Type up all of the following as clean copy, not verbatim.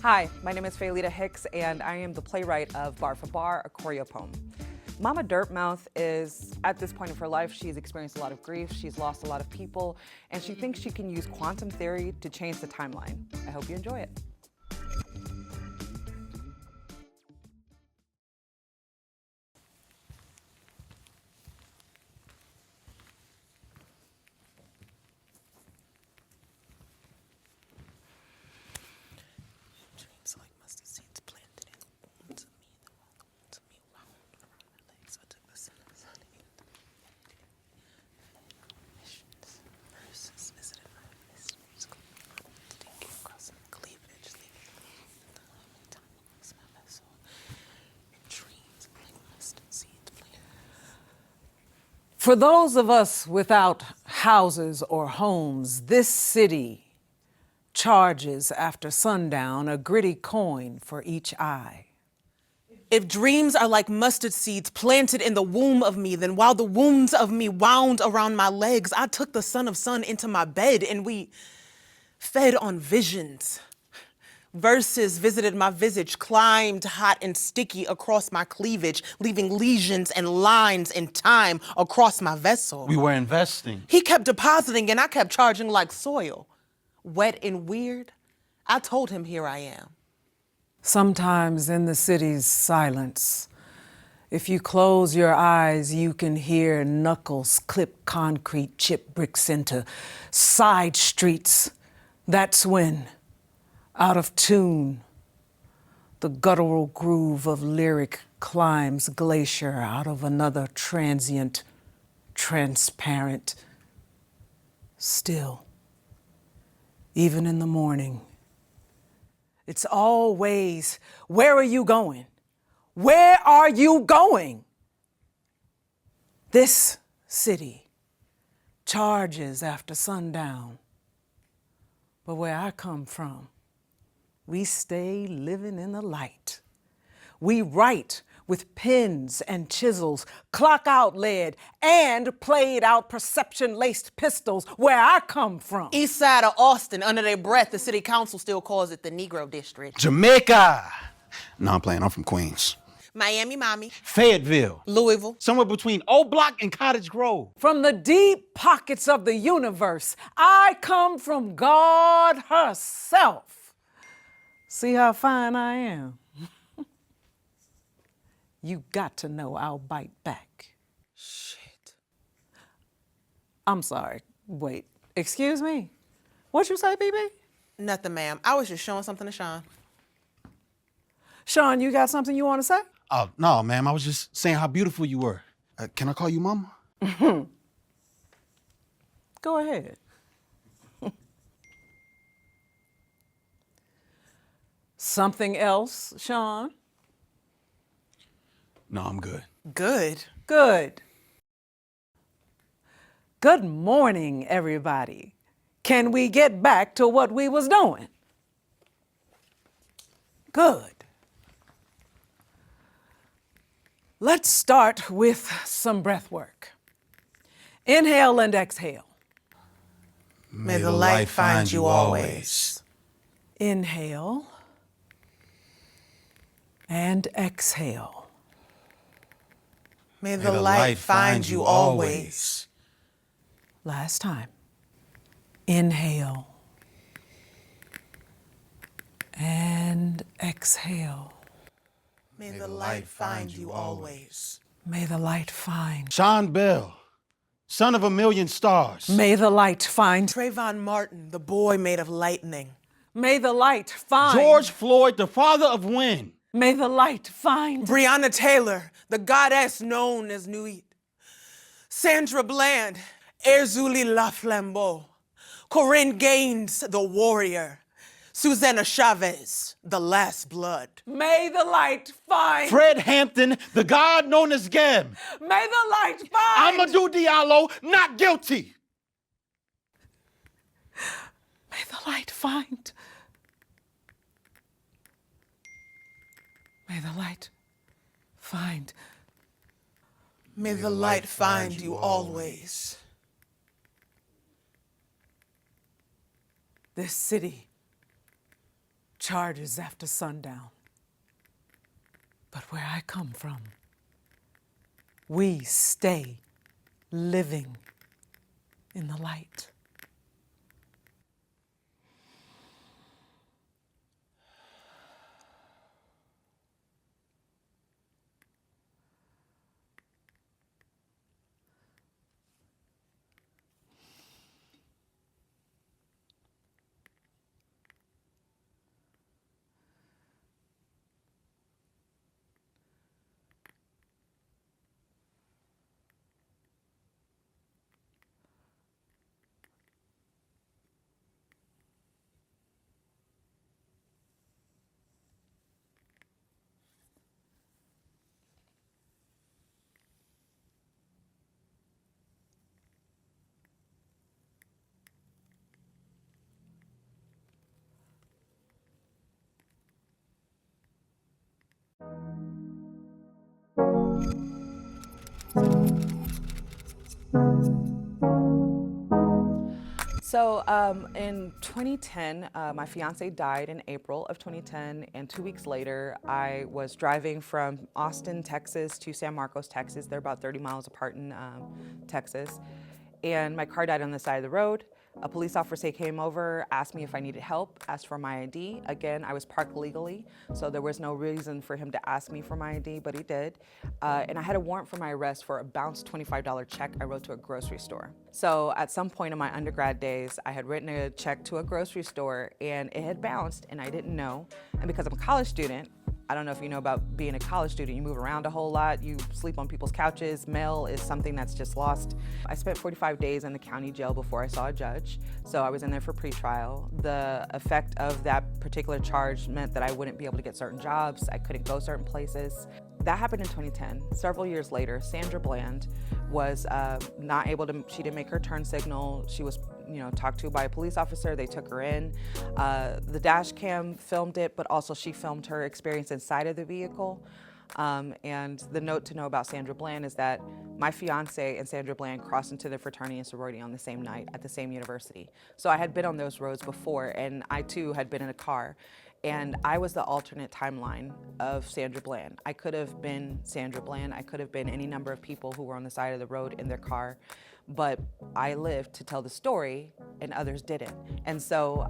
Hi, my name is Faylita Hicks, and I am the playwright of Bar for Bar, a choreopoem. Mama Dirtmouth is, at this point of her life, she's experienced a lot of grief, she's lost a lot of people, and she thinks she can use quantum theory to change the timeline. I hope you enjoy it. Dreams like mustard seeds planted in the wounds of me, the wounds of me wound around my legs. I took the sun and sun missions, verses visited my mysteries, stinking across my cleavage, leaving the humming time across my vessel. Dreams like mustard seeds planted. For those of us without houses or homes, this city charges after sundown a gritty coin for each eye. If dreams are like mustard seeds planted in the womb of me, then while the wounds of me wound around my legs, I took the son of sun into my bed and we fed on visions. Verses visited my visage, climbed hot and sticky across my cleavage, leaving lesions and lines in time across my vessel. We were investing. He kept depositing and I kept charging like soil. Wet and weird, I told him here I am. Sometimes in the city's silence, if you close your eyes, you can hear knuckles clip concrete, chip bricks into side streets. That's when, out of tune, the guttural groove of lyric climbs glacier out of another transient, transparent, still. Even in the morning. It's always, where are you going? Where are you going? This city charges after sundown. But where I come from, we stay living in the light. We write with pens and chisels, clock out lead, and played out perception-laced pistols where I come from. East side of Austin, under their breath, the city council still calls it the Negro District. Jamaica. No, I'm playing. I'm from Queens. Miami, mommy. Fayetteville. Louisville. Somewhere between Old Block and Cottage Grove. From the deep pockets of the universe, I come from God herself. See how fine I am? You got to know I'll bite back. Shit. I'm sorry. Wait. Excuse me? What'd you say, BB? Nothing, ma'am. I was just showing something to Sean. Sean, you got something you want to say? Oh, no, ma'am. I was just saying how beautiful you were. Can I call you mama? Go ahead. Something else, Sean? No, I'm good. Good. Good. Good morning, everybody. Can we get back to what we was doing? Good. Let's start with some breath work. Inhale and exhale. May the light find you always. Inhale and exhale. May the light find you always. Last time. Inhale and exhale. May the light find you always. May the light find. Sean Bell, son of a million stars. May the light find. Trayvon Martin, the boy made of lightning. May the light find. George Floyd, the father of wind. May the light find. Breonna Taylor, the goddess known as Nuit. Sandra Bland, Erzuli Laflambeau. Corinne Gaines, the warrior. Susanna Chavez, the last blood. May the light find. Fred Hampton, the god known as Gem. May the light find. Amadou Diallo, not guilty. May the light find. May the light find. May the light find you always. This city charges after sundown. But where I come from, we stay living in the light. So in 2010, my fiance died in April of 2010, and 2 weeks later, I was driving from Austin, Texas to San Marcos, Texas. They're about 30 miles apart in Texas. And my car died on the side of the road. A police officer came over, asked me if I needed help, asked for my ID. Again, I was parked legally, so there was no reason for him to ask me for my ID, but he did. And I had a warrant for my arrest for a bounced $25 check I wrote to a grocery store. So at some point in my undergrad days, I had written a check to a grocery store and it had bounced and I didn't know. And because I'm a college student, I don't know if you know about being a college student, you move around a whole lot, you sleep on people's couches, mail is something that's just lost. I spent 45 days in the county jail before I saw a judge, so I was in there for pretrial. The effect of that particular charge meant that I wouldn't be able to get certain jobs, I couldn't go certain places. That happened in 2010. Several years later, Sandra Bland was not able to, she didn't make her turn signal. She was, talked to by a police officer. They took her in. The dash cam filmed it, but also she filmed her experience inside of the vehicle. And the note to know about Sandra Bland is that my fiance and Sandra Bland crossed into the fraternity and sorority on the same night at the same university. So I had been on those roads before, and I too had been in a car. And I was the alternate timeline of Sandra Bland. I could have been Sandra Bland. I could have been any number of people who were on the side of the road in their car. But I lived to tell the story and others didn't. And so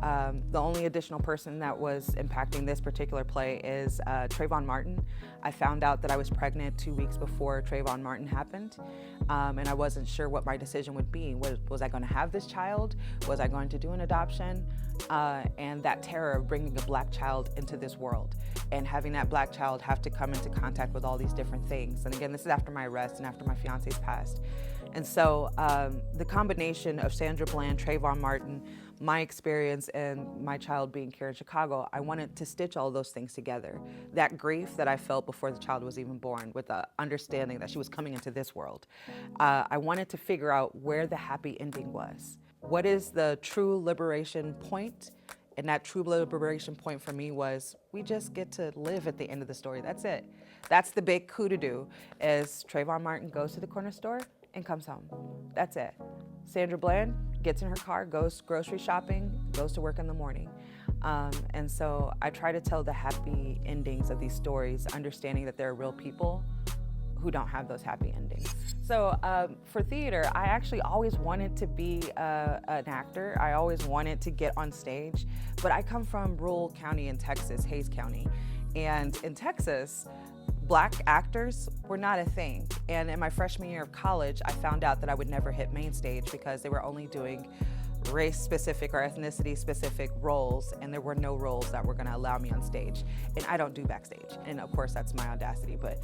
the only additional person that was impacting this particular play is Trayvon Martin. I found out that I was pregnant 2 weeks before Trayvon Martin happened. And I wasn't sure what my decision would be. Was I gonna have this child? Was I going to do an adoption? And that terror of bringing a black child into this world and having that black child have to come into contact with all these different things. And again, this is after my arrest and after my fiance's passed. And so the combination of Sandra Bland, Trayvon Martin, my experience and my child being here in Chicago, I wanted to stitch all those things together. That grief that I felt before the child was even born with the understanding that she was coming into this world. I wanted to figure out where the happy ending was. What is the true liberation point? And that true liberation point for me was, we just get to live at the end of the story. That's it. That's the big coup to do, is Trayvon Martin goes to the corner store and comes home. That's it. Sandra Bland gets in her car, goes grocery shopping, goes to work in the morning. And so I try to tell the happy endings of these stories, understanding that there are real people who don't have those happy endings. So for theater, I actually always wanted to be an actor. I always wanted to get on stage, but I come from rural county in Texas, Hayes County. And in Texas, Black actors were not a thing. And in my freshman year of college, I found out that I would never hit main stage because they were only doing race-specific or ethnicity-specific roles, and there were no roles that were gonna allow me on stage. And I don't do backstage. And of course, that's my audacity, but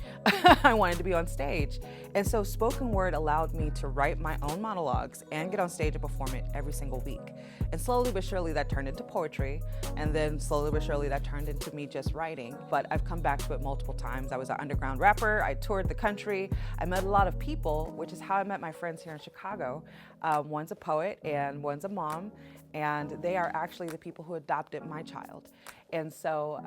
I wanted to be on stage. And so spoken word allowed me to write my own monologues and get on stage and perform it every single week. And slowly but surely that turned into poetry, and then slowly but surely that turned into me just writing. But I've come back to it multiple times. I was an underground rapper, I toured the country, I met a lot of people, which is how I met my friends here in Chicago. One's a poet and one's a mom, and they are actually the people who adopted my child. And so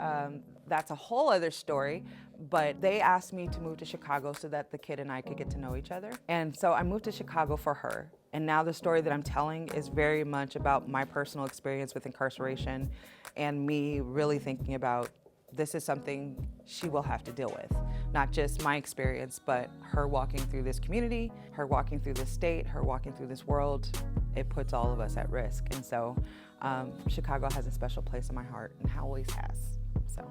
that's a whole other story, but they asked me to move to Chicago so that the kid and I could get to know each other. And so I moved to Chicago for her. And now the story that I'm telling is very much about my personal experience with incarceration and me really thinking about this is something she will have to deal with. Not just my experience, but her walking through this community, her walking through this state, her walking through this world. It puts all of us at risk. And so Chicago has a special place in my heart and always has. So,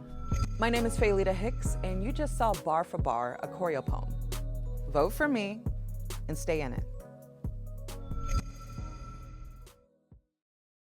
my name is Faylita Hicks, and you just saw Bar for Bar, a choreo poem. Vote for me and stay in it.